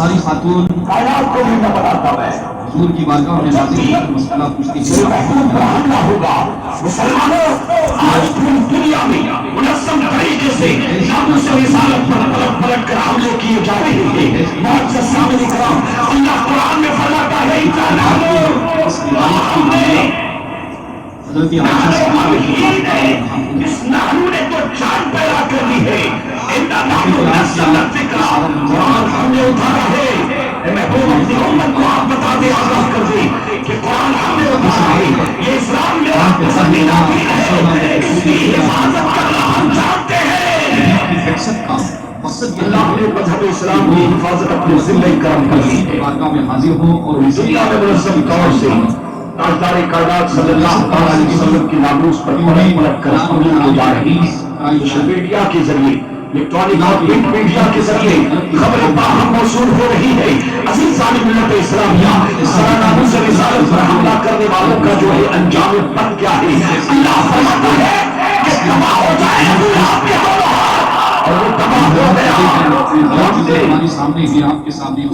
انصاری خاتون کائنات کو بھی نہ بناتا میں حضور کی بارگاہ میں حاضر ہو کر مسئلہ پوچھتی ہے محبوب پر حملہ ہوگا. مسلمانوں آج پوری دنیا میں منظم طریقے سے ناموس رسالت پر پلٹ پلٹ کر حملے کیے جا رہے ہیں. معزز سامعین کرام، اللہ قرآن میں فرماتا ہے اس روایت کی معاملہ حضرت عائشہ سے اس نحنو نے تو جان پیدا کر لی ہے. قرآن ہم نے اتارا ہے. اے محبوب اپنی امت کو آپ بتا دے، آگاہ کر دے کہ قرآن ہم نے اتارا ہے. یہ اسلام میرا پسندیدہ دین ہے، اس کی حفاظت کرنا ہم جانتے ہیں. مقصد کا مقصد یہ اللہ نے مذہب اسلام کی حفاظت اپنے ذمہ کرم کر لی ہے. بارگاہ میں حاضر ہوں اور دنیا میں منظم طور سے تاجدار کائنات صلی اللہ علیہ وسلم کی ناموس پر پلٹ پلٹ کر حملے کی جا رہی ہے. سوشل میڈیا کے ذریعے، الیکٹرانک اور پرنٹ میڈیا کے ذریعے خبریں باہم موصول ہو رہی ہے. عزیزان ملت اسلامیہ، سارا ناموس رسالت پر حملہ کرنے والوں کا جو ہے انجام بن گیا ہے. اللہ فرماتا ہے کہ تباہ ہو جائے آپ کے دونوں ہاتھ، اور وہ تباہ ہو گیا. ہمارے سامنے بھی آپ کے سامنے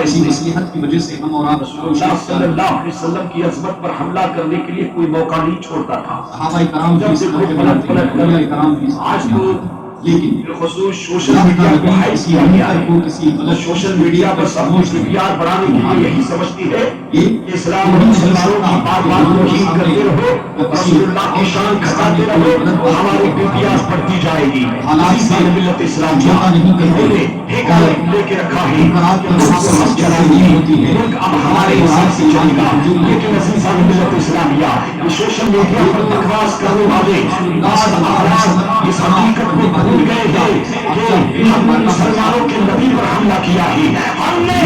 اسی نصیحت کی وجہ سے ہم اور آپ اللہ صلی اللہ علیہ وسلم کی عظمت پر حملہ کرنے کے لیے کوئی موقع نہیں چھوڑتا تھا. صحابہ کرام کی صدقے بناتے ہیں، اولیاء کرام کی آج صدقے تو بناتے ہیں. لیکن خصوص سوشل میڈیا کو ہائپ کیا گیا ہے. سوشل میڈیا پر سب کچھ پیار بڑھانے کے لیے یہی سمجھتی ہے کہ اسلام اور مسلمانوں کی بات بات توہین کرتے رہو، رسول اللہ کی شان گھٹاتے رہو، ہماری پیاس بڑھتی جائے گی. حالات سے ملت اسلامیہ نہیں انہوں نے ایک عالم لے کے رکھا ہے کہ حکومت چلانی ہے، ملک اب ہمارے حساب سے چلے گا. لیکن عزیزان ملت اسلامیہ، یہ سوشل میڈیا پر بکواس کرنے والے بعض افراد اس حقیقت کو بھول گئے ہیں کہ ہم نے مسلمانوں کے نبی پر حملہ کیا ہے. ہم نے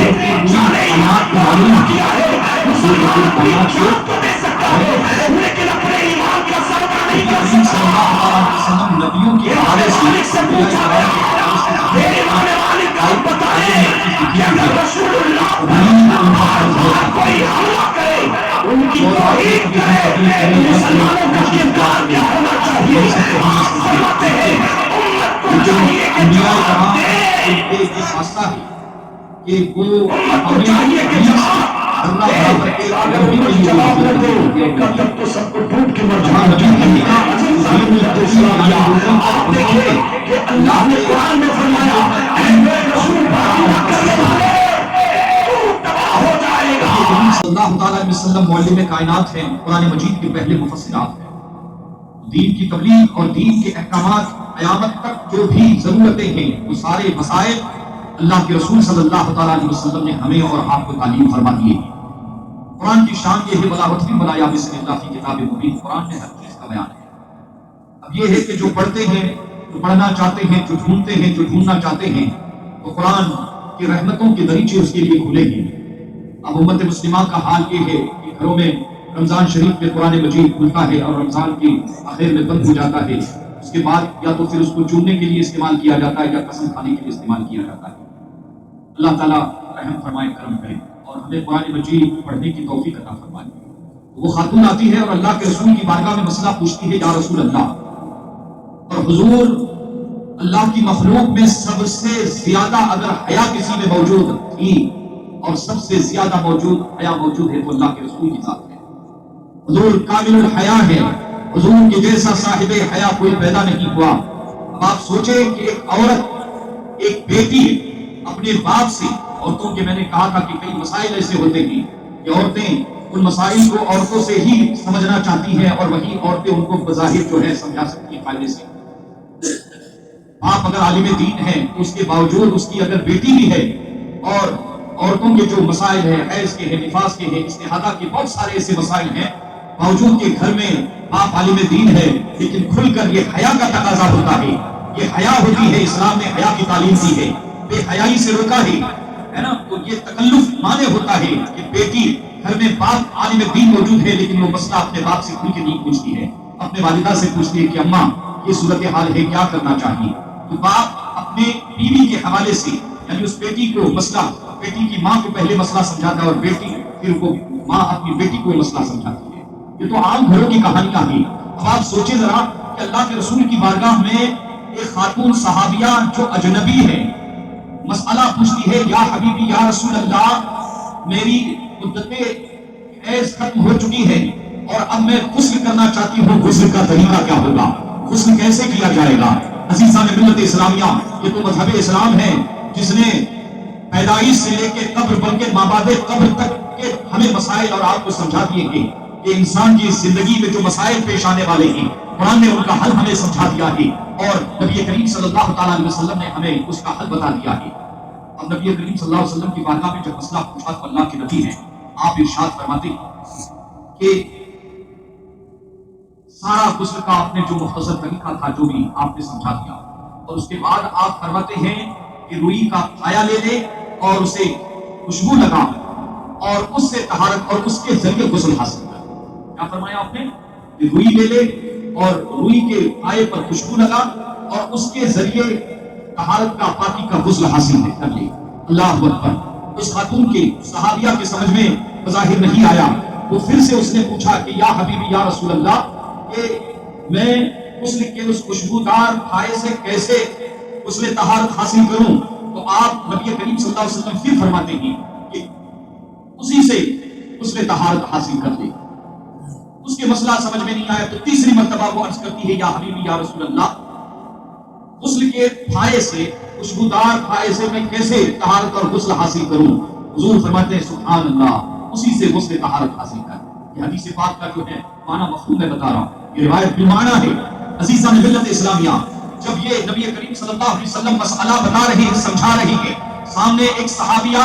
جانے ایمان پر حملہ کیا ہے. مسلمان اپنی جان تو دے سکتا ہے لیکن اپنے ایمان کا سودا نہیں کر سکتا. نبیوں کے حوالے سے پوچھا گیا، میرے مالک آپ بتائیں کہ اگر رسول اللہ پر کوئی حملہ کرے، ان کی توحید کرے، مسلمانوں کا کردار کیا ہونا چاہیے؟ آپ فرماتے ہیں امت کو چاہیے کہ جواب دے. فاصلہ ہے کہ وہ امت کو چاہیے کہ جواب دے. اگر امت جواب نہ دے تب تو سب کو ڈوب کے مر جانا چاہیے. آپ دیکھیں کہ اللہ نے قرآن میں فرمایا اے میرے رسول پر حملہ کرنے والے تو تباہ ہو جائے گا. صلی اللہ تعالیٰ علیہ وسلم معلم کائنات ہیں، قرآن مجید کے پہلے مفسرات ہیں. دین کی تبلیغ اور دین کے احکامات قیامت تک جو بھی ضرورتیں ہیں وہ سارے مسائل اللہ کے رسول صلی اللہ تعالیٰ علیہ وسلم نے ہمیں اور آپ کو تعلیم فرما دیے. قرآن کی شان یہ ہے بلاغت بھی بلایا بسم اللہ کی کتاب مبین. قرآن میں ہر چیز کا بیان ہے. اب یہ ہے کہ جو پڑھتے ہیں، جو پڑھنا چاہتے ہیں، جو ڈھونڈتے ہیں، جو ڈھونڈنا چاہتے ہیں، تو قرآن کی رحمتوں کے دریچے اس کے لیے کھلے ہیں. اب امت مسلمہ کا حال یہ ہے کہ گھروں میں رمضان شریف میں قرآن مجید کھلتا ہے اور رمضان کی آخر میں بند ہو جاتا ہے. اس کے بعد یا تو پھر اس کو چوننے کے لیے استعمال کیا جاتا ہے یا قسم کھانے کے لیے استعمال کیا جاتا ہے. اللہ تعالیٰ رحم فرمائے، کرم کرے اور ہمیں قرآن مجید پڑھنے کی توفیق عطا فرمائے. وہ خاتون آتی ہے اور اللہ کے رسول کی بارگاہ میں مسئلہ پوچھتی ہے، یا رسول اللہ. اور حضور اللہ کی مخلوق میں سب سے زیادہ اگر حیا کسی میں موجود تھی اور سب سے زیادہ حیا موجود ہے تو اللہ کے رسول کی ذات ہے. حضور کامل الحیا ہے. حضور کے جیسا صاحب حیا کوئی پیدا نہیں ہوا. اب آپ سوچیں کہ ایک عورت، ایک بیٹی اپنے باپ سے، عورتوں کے میں نے کہا تھا کہ کئی مسائل ایسے ہوتے ہیں کہ عورتیں ان مسائل کو عورتوں سے ہی سمجھنا چاہتی ہیں اور وہی عورتیں ان کو بظاہر جو ہے سمجھا سکتی ہیں فائدے سے. آپ اگر عالم دین ہیں تو اس کے باوجود اس کی اگر بیٹی بھی ہے اور عورتوں کے جو مسائل ہیں، حیض کے ہیں، نفاس کے ہیں، استحاضہ کے بہت سارے ایسے مسائل ہیں، باوجود کہ گھر میں آپ عالم دین ہے لیکن کھل کر یہ حیا کا تقاضا ہوتا ہے. یہ حیا ہوتی ہے، اسلام نے حیا کی تعلیم دی ہے، بے حیائی سے روکا ہے نا. تو یہ تکلف مانے ہوتا ہے کہ بیٹی گھر میں باپ عالم دین موجود ہے لیکن وہ مسئلہ اپنے باپ سے کھل کے نہیں پوچھتی ہے، اپنے والدہ سے پوچھتی ہے کہ اماں یہ صورتحال ہے، کیا کرنا چاہیے. تو باپ اپنے بیوی کے حوالے سے یعنی اس بیٹی کو مسئلہ، بیٹی کی ماں کو پہلے مسئلہ سمجھاتا ہے اور بیٹی پھر وہ ماں اپنی بیٹی کو مسئلہ سمجھاتی ہے. یہ تو عام گھروں کی کہانیاں ہیں. اب آپ سوچیں ذرا کہ اللہ کے رسول کی بارگاہ میں ایک خاتون صحابیہ جو اجنبی ہے، مسئلہ پوچھتی ہے یا حبیبی یا رسول اللہ میری مدت ایز ختم ہو چکی ہے اور اب میں غسل کرنا چاہتی ہوں، غسل کا طریقہ کیا ہوگا، غسل کیسے کیا جائے گا؟ عزیزان ملت اسلامیہ، یہ تو مذہب اسلام ہے جس نے پیدائش سے لے کے قبر بلکہ مابعد قبر تک کے ہمیں مسائل اور آپ کو سمجھا دیے گے کہ انسان کی زندگی میں جو مسائل پیش آنے والے ہیں قرآن نے ان کا حل ہمیں سمجھا دیا ہے اور نبی کریم صلی اللہ تعالیٰ علیہ وسلم نے ہمیں اس کا حل بتا دیا ہے۔ اب نبی کریم صلی اللہ علیہ وسلم کی بارگاہ میں جب مسئلہ پوچھا تو اللہ کے نبی ہیں آپ ارشاد فرماتے ہیں کہ سارا غسل کا آپ نے جو مختصر طریقہ تھا جو بھی آپ نے سمجھا دیا، اور اس کے بعد آپ فرماتے ہیں کہ روئی کا پھایا لے لے اور اسے خوشبو لگا اور اس سے طہارت اور اس کے ذریعے غسل حاصل کر۔ کیا فرمایا آپ نے کہ روئی لے لے اور روئی کے پھائے پر خوشبو لگا اور اس کے ذریعے طہارت کا پاکی کا غسل حاصل کر لے۔ اللہ اکبر۔ اس خاتون کے صحابیہ کے سمجھ میں بظاہر نہیں آیا، وہ پھر سے اس نے پوچھا کہ یا حبیبی یا رسول اللہ کہ میں غسل کے اس خوشبودار پھائے سے کیسے غسل طہارت حاصل کروں؟ تو آپ نبی کریم صلی اللہ علیہ وسلم پھر فرماتے ہیں کہ اسی سے غسل طہارت حاصل کر لے۔ اس کے مسئلہ سمجھ میں نہیں آیا تو تیسری مرتبہ وہ عرض کرتی ہے یا حبیبی یا رسول اللہ غسل کے پھائے سے خوشبودار پھائے سے میں کیسے طہارت اور غسل حاصل کروں؟ حضور فرماتے ہیں سبحان اللہ، اسی سے غسل طہارت حاصل کر۔ یہ حدیث پاک کا جو ہے معنی مفہوم میں بتا رہا ہوں، یہ روایت بالمعنی ہے۔ عزیزان ملت اسلامیہ، جب یہ نبی کریم صلی اللہ علیہ وسلم مسئلہ بتا رہے ہیں، سمجھا رہے ہیں، سامنے ایک صحابیہ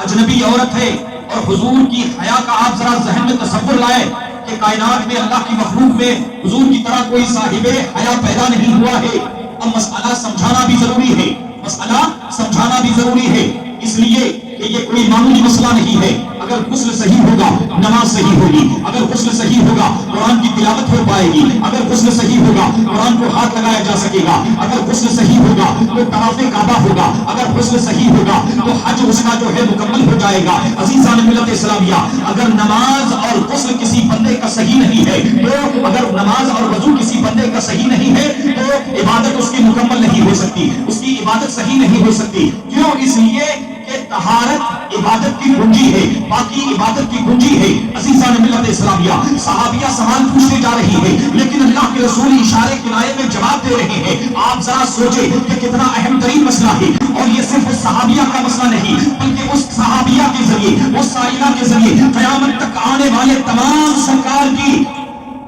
اجنبی عورت ہے اور حضور کی حیا کا آپ ذرا ذہن میں تصور لائے کہ کائنات میں اللہ کی مخلوق میں حضور کی طرح کوئی صاحب حیا پیدا نہیں ہوا ہے۔ اب مسئلہ سمجھانا بھی ضروری ہے، مسئلہ سمجھانا بھی ضروری ہے، اس لیے کہ یہ کوئی معمولی مسئلہ نہیں ہے۔ اگر غسل صحیح ہوگا نماز صحیح ہوگی، اگر غسل صحیح ہوگا قرآن کی تلاوت ہو پائے گی، اگر غسل صحیح ہوگا قرآن کو ہاتھ لگایا جا سکے گا، اگر غسل صحیح ہوگا تو طواف کعبہ ہوگا، اگر غسل صحیح ہوگا تو حج اس کا جو ہے مکمل ہو جائے گا۔ عزیزان ملت اسلامیہ، اگر نماز اور غسل کسی بندے کا صحیح نہیں ہے تو اگر نماز اور وضو کسی بندے کا صحیح نہیں ہے تو عبادت اس کی مکمل نہیں ہو سکتی، اس کی عبادت صحیح نہیں ہو سکتی۔ کیوں؟ اس لیے کہ طہارت عبادت کی کنجی ہے، باقی عبادت کی کنجی ہے۔ عزیزان ملت اسلامیہ، صحابیہ سوال پوچھتے جا رہی ہے لیکن اللہ کے رسول اشارے کنارے میں جواب دے رہے ہیں۔ آپ ذرا سوچیں کہ کتنا اہم ترین مسئلہ ہے، اور یہ صرف اس صحابیہ کا مسئلہ نہیں بلکہ اس صحابیہ کے ذریعے، اس سائلہ کے ذریعے قیامت تک آنے والے تمام سرکار کی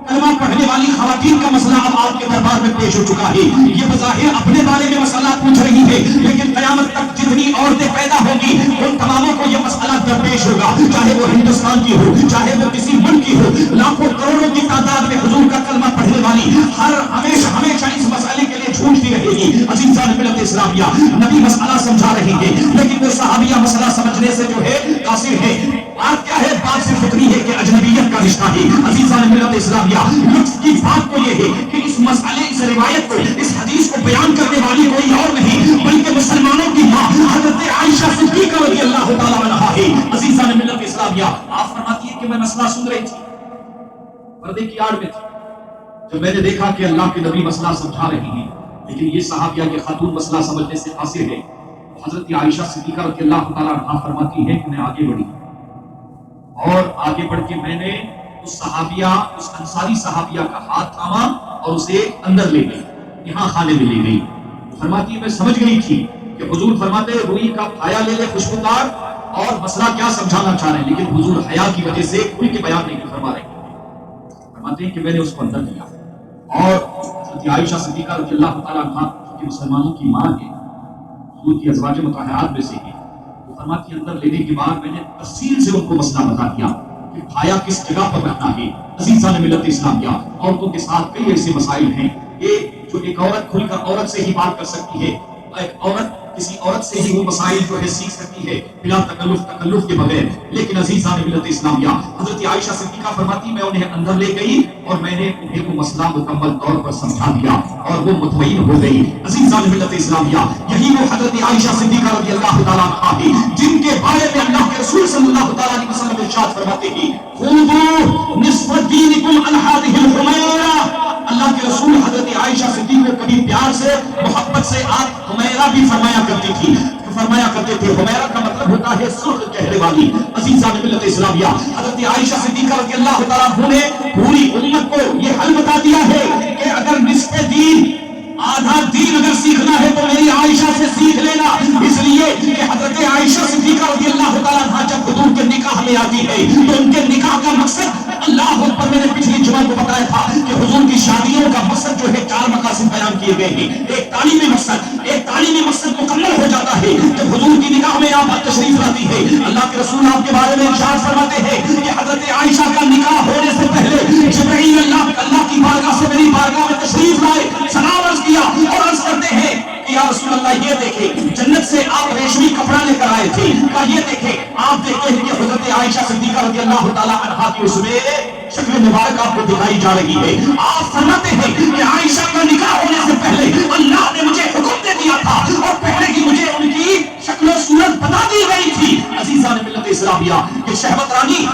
کلمہ پڑھنے والی خواتین کا مسئلہ اب آپ کے دربار میں پیش ہو چکا ہے۔ یہ بظاہر اپنے بارے میں مسئلہ پوچھ رہی ہے لیکن قیامت تک جتنی عورتیں پیدا ہوں گی ان تماموں کو یہ مسئلہ درپیش ہوگا، چاہے وہ ہندوستان کی ہو، چاہے وہ کسی ملک کی ہو۔ لاکھوں کروڑوں کی تعداد میں حضور کا کلمہ پڑھنے والی ہر ہمیشہ اس مسئلے کے لیے جھوٹتی رہے گی۔ عزیزان ملت اسلامیہ، نبی مسئلہ سمجھا رہے ہیں لیکن وہ صحابیہ مسئلہ سمجھنے سے جو ہے قاصر ہے۔ بات کیا ہے؟ بات سے فطری ہے کہ اجنبیت کا رشتہ ہے۔ عزیزان ملت اسلامیہ، لطف کی بات تو یہ ہے کہ اس مسئلے، اس روایت کو، اس حدیث کو بیان کرنے والی کوئی اور نہیں بلکہ مسلمانوں کی ماں حضرت عائشہ صدیقہ رضی اللہ تعالیٰ عنہا ہے۔ عزیزان ملت اسلامیہ، آپ فرماتی ہیں کہ میں مسئلہ سن رہی تھی، پردے کی آڑ میں تھی، جب میں نے دیکھا کہ اللہ کے نبی مسئلہ سمجھا رہی ہیں لیکن یہ صحابیہ کے خاتون مسئلہ سمجھنے سے قاصر ہے، حضرت عائشہ صدیقہ رضی اللہ تعالیٰ عنہا فرماتی ہے کہ میں آگے بڑھی اور آگے بڑھ کے میں نے اس صحابیہ، اس انصاری صحابیہ کا ہاتھ تھاما اور اسے اندر لے گئی، یہاں خانے میں لے گئی۔ فرماتی ہے میں سمجھ گئی تھی کہ حضور فرماتے روئی کا پھایا لے لے خوشبودار، اور مسئلہ کیا سمجھانا چاہ رہے ہیں لیکن حضور حیا کی وجہ سے کھل کے بیان نہیں فرما رہے ہیں۔ فرماتے ہیں کہ میں نے اس کو اندر لیا اور حضرت عائشہ صدیقہ رضی اللہ تعالیٰ عنہا جو مسلمانوں کی ماں ہے، حضور کی ازواج مطہرات میں سے ہے، فرماتی اندر لینے کے بعد میں نے تفصیل سے ان کو مسئلہ بتا دیا کہ پھایا کس جگہ پر رکھنا ہے۔ عزیزان ملت اسلامیہ، عورتوں کے ساتھ کئی ایسے مسائل ہیں کہ جو ایک عورت کھل کر عورت سے ہی بات کر سکتی ہے، ایک عورت کسی عورت سے ہی وہ مسائل جو ہے سیکھ سکتی ہے بلا تکلف کے بغیر۔ لیکن عزیزان ملت اسلامیہ، حضرت عائشہ صدیقہ فرماتی میں انہیں اندر لے گئی اور میں نے انہیں وہ مسئلہ مکمل طور پر سمجھا دیا اور وہ مطمئن ہو گئی۔ عزیزان ملت اسلامیہ، یہی وہ حضرت عائشہ صدیقہ رضی اللہ تعالیٰ عنہا ہے جن کے بارے میں اللہ کے رسول صلی اللہ تعالیٰ علیہ وسلم ارشاد فرماتے ہیں خذوا نصف دینکم عن هذه الحمیرہ، اللہ کے رسول حضرت عائشہ صدیقہ کو کبھی پیار سے محبت سے آپ حمیرہ بھی فرمایا کرتی تھی، فرمایا کرتے تھے۔ حمیرہ کا مطلب ہوتا ہے سرخ چہرے والی۔ عزیزان ملت اسلامیہ، حضرت عائشہ صدیقہ رضی اللہ تعالیٰ عنہ نے پوری امت کو یہ حل بتا دیا ہے کہ اگر نصف دین، آدھا دین اگر سیکھنا ہے تو میری عائشہ سے سیکھ لینا، اس لیے کہ حضرت عائشہ صدیقہ رضی اللہ تعالیٰ عنہ جب حضور کے نکاح میں آتی ہے تو ان کے نکاح کا مقصد، اللہ اکبر، میں نے پچھلی جمعہ کو بتایا تھا کہ حضور کی شادیوں کا مقصد جو ہے 4 مقاصد بیان کیے گئے ہیں۔ ایک تعلیمی مقصد مکمل ہو جاتا ہے جب حضور کی نکاح میں آپ تشریف لاتی ہے۔ اللہ کے رسول آپ کے بارے میں ارشاد فرماتے ہیں کہ حضرت عائشہ کا نکاح ہونے سے پہلے جبرائیل اللہ کی بارگاہ سے میری بارگاہ میں تشریف لائے، سلام عرض کیا اور عرض کرتے ہیں کہ یا رسول اللہ یہ دیکھیں، جنت سے آپ ریشمی کپڑا لے کر آئے تھے، کہا یہ دیکھیں، آپ دیکھتے ہیں کہ حضرت عائشہ صدیقہ رضی اللہ تعالیٰ عنہا کی اس میں شکل مبارک آپ کو دکھائی جا رہی ہے۔ آپ فرماتے ہیں کہ عائشہ کا نکاح ہونے سے پہلے اللہ نے مجھے حکم دے دیا تھا اور پہلے ہی مجھے ان کی شکل و صورت بتا دی گئی تھی۔ عزیزان ملت اسلامیہ، یہ شہوت رانی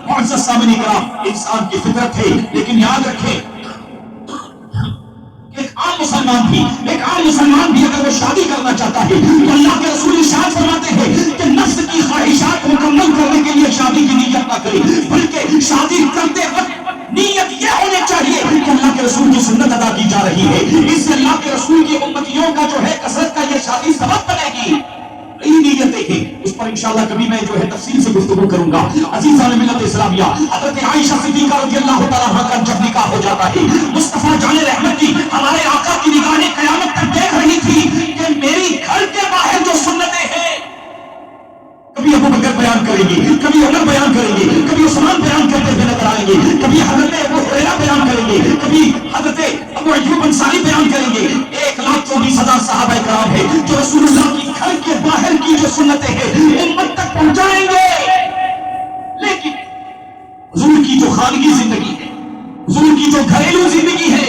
معزز سامعین کرام انسان کی فطرت ہے، لیکن یاد رکھیں ایک عام مسلمان بھی اگر وہ شادی کرنا چاہتا ہے تو اللہ کے رسول ارشاد فرماتے ہیں کہ نفس کی خواہشات مکمل کرنے کے لیے شادی کی نیت نہ کرے، بلکہ شادی کرتے وقت نیت یہ ہونی چاہیے کہ اللہ کے رسول کی سنت ادا کی جا رہی ہے، اس سے اللہ کے رسول کی امتیوں کا جو ہے کثرت کا یہ شادی سبب بنے گی۔ یہی نیتیں ہیں، اس پر انشاءاللہ کبھی میں جو ہے تفصیل سے گفتگو کروں گا۔ عزیزان ملت اسلامیہ، حضرت عائشہ صدیقہ رضی اللہ تعالیٰ عنہا کا جب نکاح ہو جاتا ہے، مصطفیٰ جان رحمت کی ہمارے آقا کی نگاہیں قیامت تک دیکھ رہی تھی کہ میری گھر کے باہر جو سنتیں ہیں، کبھی ابو بکر بیان کریں گے، کبھی عمر بیان کریں گے، کبھی عثمان بیان کرتے ہوئے نظر آئیں گے، کبھی حضرت ابو ہریرہ بیان کریں گے، کبھی حضرت ابو ایوب انصاری بیان کریں گے۔ 1,24,000 صحابہ کرام ہیں جو رسول اللہ کی گھر کے باہر کی جو سنتیں ہیں امت تک پہنچائیں گے، لیکن حضور کی جو خانگی زندگی ہے، حضور کی جو گھریلو زندگی ہے،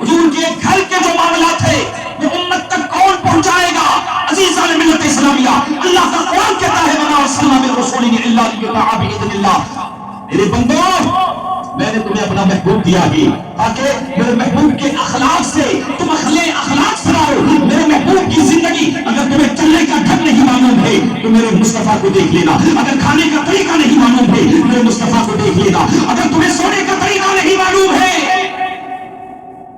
حضور کے گھر کے جو معاملات ہیں، وہ امت تک کون پہنچائے گا؟ عزیزان ملت اسلامیہ، اللہ کا قرآن کہتا ہے وَمَا أَرْسَلْنَا مِن رَّسُولٍ إِلَّا لِيُطَاعَ بِإِذْنِ اللَّهِ، میرے بندو میں نے تمہیں اپنا محبوب دیا ہے تاکہ میرے محبوب کے اخلاق سے تم اخلاق سناؤ۔ میرے محبوب کی زندگی اگر تمہیں چلنے کا ڈھنگ نہیں معلوم ہے تو میرے مصطفیٰ کو دیکھ لینا، اگر کھانے کا طریقہ نہیں معلوم ہے میرے مصطفیٰ کو دیکھ لینا، اگر تمہیں سونے کا طریقہ نہیں معلوم ہے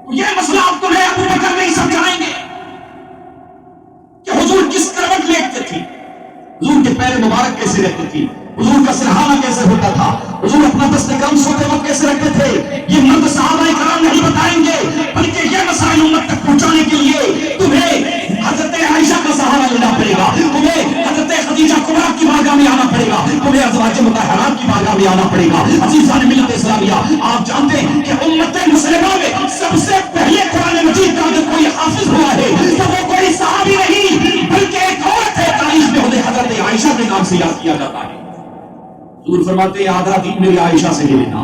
تو یہ مسئلہ اب تمہیں ابو بکر نہیں سمجھائیں گے کہ حضور کس کروٹ لیٹتے تھے، حضور کے پیر مبارک کیسے رہتے تھے، حضور کا سرحانہ کیسے ہوتا تھا، حضور اپنا دست کرم سوتے وقت کیسے رکھتے تھے۔ یہ مرد صحابہ کرام نہیں بتائیں گے، بلکہ یہ مسائل امت تک پہنچانے کے لیے تمہیں حضرت عائشہ کا سہارا لینا پڑے گا، تمہیں حضرت خدیجہ کبریٰ کی بارگاہ میں آنا پڑے گا، تمہیں ازواج مطہرات کی بارگاہ میں آنا پڑے گا۔ عزیزان ملت اسلامیہ، آپ جانتے ہیں کہ امت مسلمہ میں سب سے پہلے قرآن مجید کا اگر کوئی حافظ ہوا ہے تو وہ کوئی صحابی نہیں بلکہ ایک عورت ہے، تاریخ میں انہیں حضرت عائشہ کے نام سے یاد کیا جاتا ہے۔ حضور فرماتے ہیں آدھا دین میری عائشہ سے لے لینا،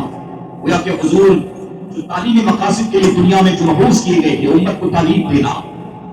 گویا کہ حضور جو تعلیمی مقاصد کے لیے دنیا میں جو مبعوث کیے گئے تھے امت کو تعلیم دینا،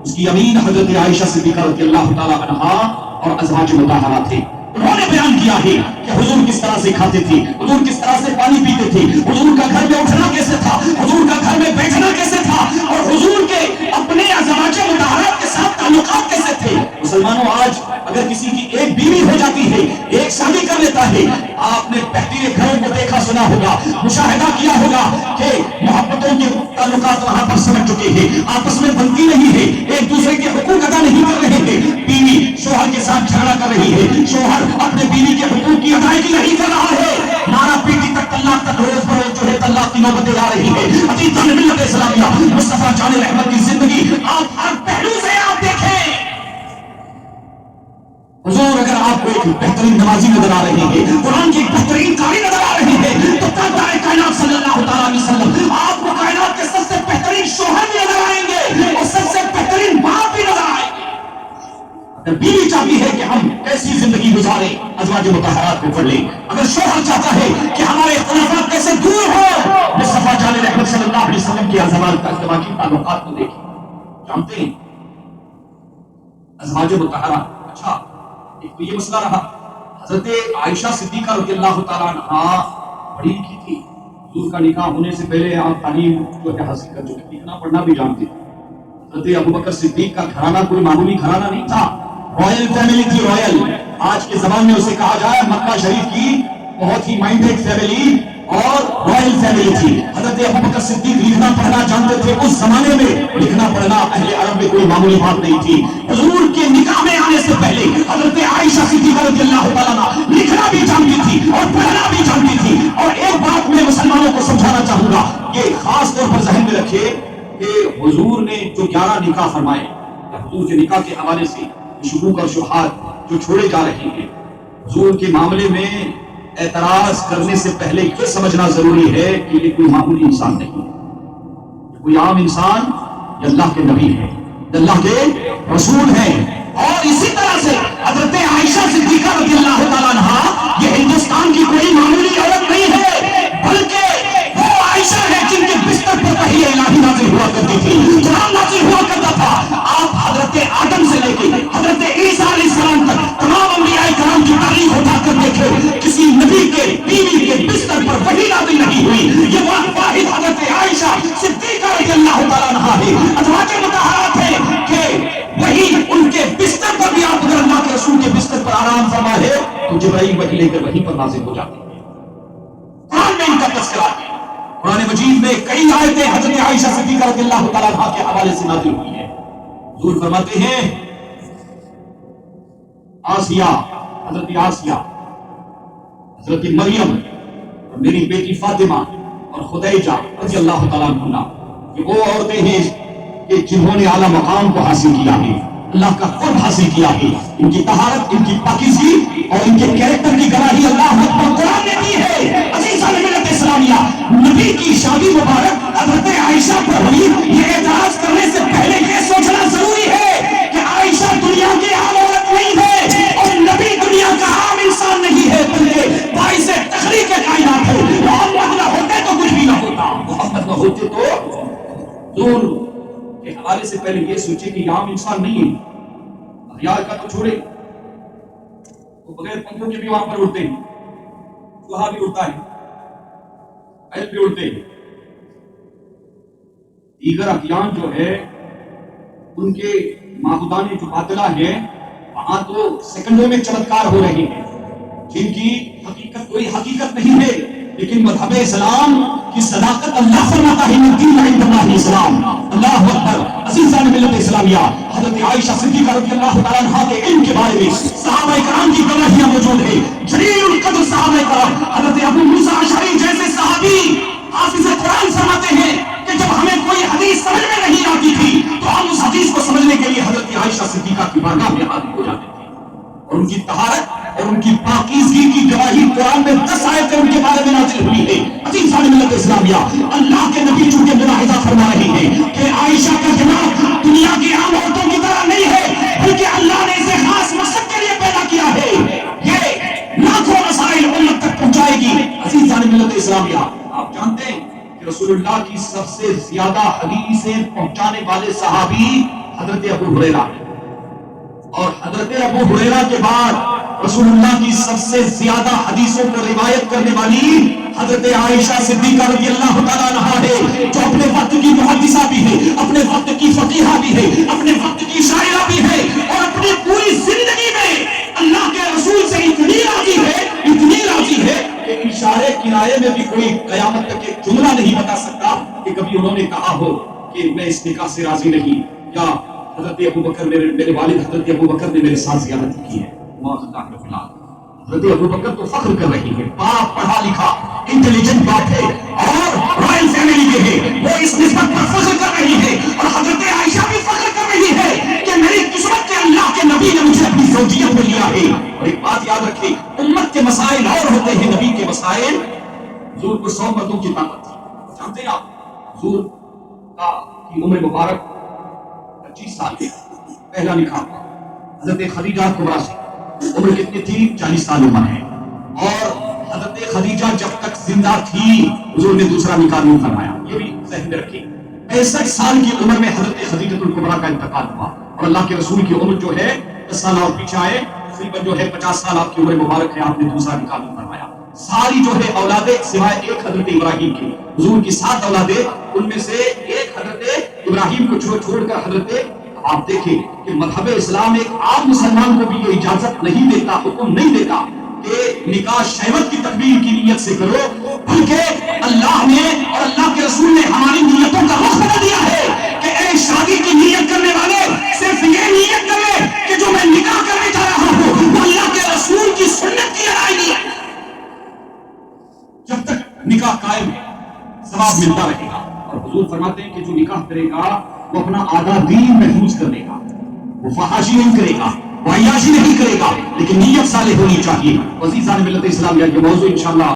اس کی امین حضرت عائشہ صدیقہ رضی اللہ تعالیٰ عنہا اور ازواج مطہرات تھے۔ انہوں نے بیان کیا ہے کہ حضور کس طرح سے کھاتے تھے، حضور کس طرح سے پانی پیتے تھے، حضور کا گھر میں اٹھنا کیسے تھا، حضور کا گھر میں بیٹھنا کیسے تھا، اور حضور کے اپنے ازواج مطہرات کے ساتھ تعلقات کیسے تھے۔ مسلمانوں، آج اگر کسی کی ایک بیوی ہو جاتی ہے، ایک شادی کر لیتا ہے، آپ نے بہترین گھروں کو دیکھا سنا ہوگا، مشاہدہ کیا ہوگا کہ محبتوں کے تعلقات وہاں پر سمجھ چکے ہیں، آپس میں بنتی نہیں ہے، ایک دوسرے کے حقوق ادا نہیں کر رہے ہیں، بیوی شوہر کے ساتھ جھگڑا کر رہی ہے، شوہر اپنے بیوی کے حقوق کی ادائیگی نہیں کر رہا ہے، مارا پیٹی تک طلاق تک روز بروز جو ہے طلاق کی نوبتیں آ رہی ہے۔ عزیزان ملت اسلامیہ، مصطفیٰ جان رحمت کی زندگی آپ ہر پہلو سے آپ دیکھیں، حضور اگر آپ کو ایک بہترین نمازی نظر آ رہے ہیں، قرآن کی ایک بہترین قاری نظر آ رہی ہے، تو تاجدار کائنات صلی اللہ تعالیٰ علیہ وسلم آپ کو کائنات کے سب سے بہترین شوہر بھی نظر آئیں گے اور سب سے بہترین باپ بھی نظر آئیں گے۔ اگر بیوی چاہتی ہے کہ ہم کیسی زندگی گزاریں، ازواج مطہرات کو پڑھ لیں۔ اگر شوہر چاہتا ہے کہ ہمارے اختلافات کیسے دور ہو، مصطفیٰ جان رحمت صلی اللہ علیہ وسلم کے ازواجی تعلقات کو دیکھیں۔ جانتے ہیں ازواج مطہرات، اچھا ایک تو یہ مسئلہ رہا، حضرت عائشہ صدیقہ رضی اللہ تعالیٰ عنہا پڑھی لکھی تھی، حضور کا نکاح ہونے سے پہلے آپ تعلیم جو ہے حاصل کر چکے، لکھنا پڑھنا بھی جانتے تھے۔ حضرت ابوبکر صدیق کا گھرانہ کوئی معمولی گھرانہ نہیں تھا، رائل فیملی تھی، رائل۔ آج کے زمانے میں اسے کہا جائے مکہ شریف کی بہت ہی مائنڈیڈ فیملی اور رائل فیملی تھی۔ حضرت ابوبکر صدیق لکھنا پڑھنا جانتے تھے، اس زمانے میں لکھنا پڑھنا اہل عرب میں کوئی معمولی بات نہیں تھی۔ حضور کے نکاح میں آنے سے پہلے حضرت عائشہ صدیقہ رضی اللہ تعالیٰ عنہا لکھنا بھی جانتی تھی اور پڑھنا بھی جانتی تھی۔ اور ایک بات میں مسلمانوں کو سمجھانا چاہوں گا، یہ خاص طور پر ذہن میں رکھے کہ حضور نے جو 11 نکاح فرمائے، حضور کے نکاح کے حوالے سے شکوک اور شبہات جو چھوڑے جا رہے ہیں، حضور کے معاملے میں اعتراض کرنے سے پہلے یہ سمجھنا ضروری ہے کہ یہ کوئی معمولی انسان نہیں ہے، کوئی عام انسان، یہ اللہ کے نبی ہے، یہ اللہ کے رسول ہیں۔ اور اسی طرح سے حضرت عائشہ صدیقہ رضی اللہ تعالیٰ عنہا یہ ہندوستان کی کوئی معمولی عورت نہیں ہے، بلکہ وہ عائشہ ہے جن کے بستر پر وحی الہی نازل ہوا کرتی تھی، قرآن نازل ہوا کرتا تھا۔ آپ حضرت آدم سے لے کے حضرت عیسیٰ علیہ السلام تک تمام انبیاء کرام کی تاریخ اٹھا کر دیکھے، کسی نبی کے بیوی کے بستر پر وحی نازل نہیں ہوئی، یہ واحد حضرت عائشہ صدیقہ رضی اللہ تعالیٰ عنہا ہے۔ ازواج مطہرات ہیں کہ وہی ان کے بستر پر بھی، آپ اگر اللہ کے رسول کے بستر پر آرام فرما ہے تو جبرائیل وحی لے کر وہیں پر نازل ہو جاتے ہیں۔ قرآن میں ان کا تذکرہ ہے، قرآن مجید میں کئی آیتیں حضرت عائشہ صدیقہ رضی اللہ تعالیٰ عنہا کے حوالے سے نازل ہوئی ہیں۔ حضور فرماتے ہیں آسیہ، حضرت آسیہ، حضرت مریم اور میری بیٹی فاطمہ اور خدیجہ رضی اللہ تعالیٰ عنہ، کہ وہ عورتیں ہیں کہ جنہوں نے اعلیٰ مقام کو حاصل کیا ہے، اللہ کا قرب حاصل کیا ہے۔ ان کی طہارت، ان کی پاکیزگی اور ان کے کیریکٹر کی گواہی اللہ اکبر قرآن نے دی ہے۔ عزیزان ملت اسلامیہ، نبی کی شادی مبارک حضرت عائشہ پر ہوئی، یہ اعتراض کرنے سے پہلے یہ سوچنا ضروری ہے کہ عائشہ دنیا کی عام عورت نہیں ہے اور نبی دنیا کا عام انسان نہیں ہے، بلکہ باعث تخلیق کائنات ہے۔ محمد نہ ہوتے تو کچھ بھی نہ ہوتا، محمد نہ ہوتے تو حضور کے حوالے سے پہلے یہ سوچے کہ یہ عام انسان نہیں ہے۔ اغیار کا تو چھوڑے، وہ بغیر پنکھوں کے بھی وہاں پر اڑتے ہیں، چوہا بھی اڑتا ہے، ایل بھی اڑتے ہیں۔ دیگر اغیان جو ہے ان کے معبودان جو باطلہ ہیں وہاں تو سیکنڈوں میں چمتکار ہو رہے ہیں، جن کی حقیقت کوئی حقیقت نہیں ہے، لیکن مذہب اسلام کی صداقت اللہ فرماتا ہے دین عند اللہ اسلام۔ اللہ اکبر۔ عزیزان ملت اسلامیہ، حضرت عائشہ صدیقہ رضی اللہ تعالیٰ عنہا کے علم کے بارے میں صحابہ کرام کی گواہیاں موجود ہیں۔ جلیل القدر صحابہ کرام، حضرت ابو موسیٰ اشعری جیسے صحابی حافظ قرآن فرماتے ہیں کہ جب ہمیں کوئی حدیث سمجھ میں نہیں آتی تھی تو ہم اس حدیث کو سمجھنے کے لیے حضرت عائشہ صدیقہ کی بارگاہ میں حاضر ہو جاتے تھے، اور ان کی طہارت اور ان کی پاکیزگی کی گواہی قرآن میں 10 آیتیں ان کے بارے میں نازل ہوئی ہیں۔ عزیزان ملت اسلامیہ، اللہ کے نبی چونکہ ملاحظہ فرما رہے ہیں کہ عائشہ کا دماغ دنیا کی عام عورتوں کی طرح نہیں ہے، بلکہ اللہ نے اسے خاص مقصد کے لیے پیدا کیا ہے، یہ لاکھوں مسائل امت تک پہنچائے گی۔ عزیزان ملت اسلامیہ، آپ جانتے ہیں کہ رسول اللہ کی سب سے زیادہ حدیثیں پہنچانے والے صحابی حضرت ابو ہریرہ، اور حضرت ابو ہریرہ کے بعد رسول اللہ کی سب سے زیادہ حدیثوں کو روایت کرنے والی حضرت عائشہ صدیقہ رضی اللہ تعالیٰ عنہا ہے، جو اپنے وقت کی محدثہ بھی ہے، اپنے وقت کی فقیہہ بھی ہے، اپنے وقت کی شاعرہ بھی ہے، اور اپنی پوری زندگی میں اللہ کے رسول سے اتنی راضی ہے کہ اشارے کنارے میں بھی کوئی قیامت تک ایک جملہ نہیں بتا سکتا کہ کبھی انہوں نے کہا ہو کہ میں اس نکاح سے راضی نہیں، یا حضرت ابو بکر میرے والد حضرت ابو بکر نے میرے ساتھ زیادتی کی ہے۔ حضرت ابو بکر تو فخر کر رہی ہے، باپ پڑھا لکھا انٹیلیجنٹ باپ ہے اور رائل فیملی کے ہے، وہ اس نسبت پر فخر کر رہی ہے، اور حضرت عائشہ بھی فخر کر رہی ہے کہ میری قسمت کے اللہ کے نبی نے مجھے اپنی زوجیت میں لیا ہے۔ اور ایک بات یاد رکھیں، امت کے مسائل اور ہوتے ہیں، نبی کے مسائل۔ حضور کو 100 مردوں کی طاقت تھی، جانتے ہیں آپ حضور کی عمر مبارک 25 سال ہے، پہلا نکاح حضرت خدیجہ کبریٰ سے، عمر کتنی تھی؟ 40 سال عمر ہے، اور حضرت خدیجہ جب تک زندہ تھی حضور نے دوسرا نکاح نہیں فرمایا، یہ بھی ذہن میں رکھیں۔ 65 سال کی عمر میں حضرت خدیجہ کبریٰ کا انتقال ہوا، اور اللہ کے رسول کی عمر جو ہے 10 سال اور پیچھے آئے، تقریباً جو ہے 50 سال آپ کی عمر مبارک ہے، آپ نے دوسرا نکاح نہیں فرمایا۔ ساری جو ہے اولادیں سوائے ایک حضرت ابراہیم کی، حضور کی 7 اولادیں، ان میں سے ایک حضرت ابراہیم کو چھوڑ کر حضرت، آپ دیکھیں کہ مذہب اسلام ایک عام مسلمان کو بھی یہ اجازت نہیں دیتا، حکم نہیں دیتا کہ نکاح شہوت کی تکمیل کی نیت سے کرو، بلکہ اللہ نے اور اللہ کے رسول نے ہماری نیتوں کا رخ بنا دیا ہے کہ اے شادی کی نیت کرنے والے صرف یہ نیت کرے کہ جو میں نکاح کرنے جا رہا ہوں وہ اللہ کے رسول کی سنت کی ادائیگی ہے۔ جب تک نکاح قائم ہے ثواب ملتا رہے گا، اور حضور فرماتے ہیں کہ جو نکاح کرے گا وہ اپنا آدھا دین محفوظ کر لے گا، وہ فحاشی نہیں کرے گا، وہ عیاشی نہیں کرے گا، لیکن نیت صالح ہونی چاہیے۔ عزیزان ملت اسلامیہ، یہ موضوع انشاءاللہ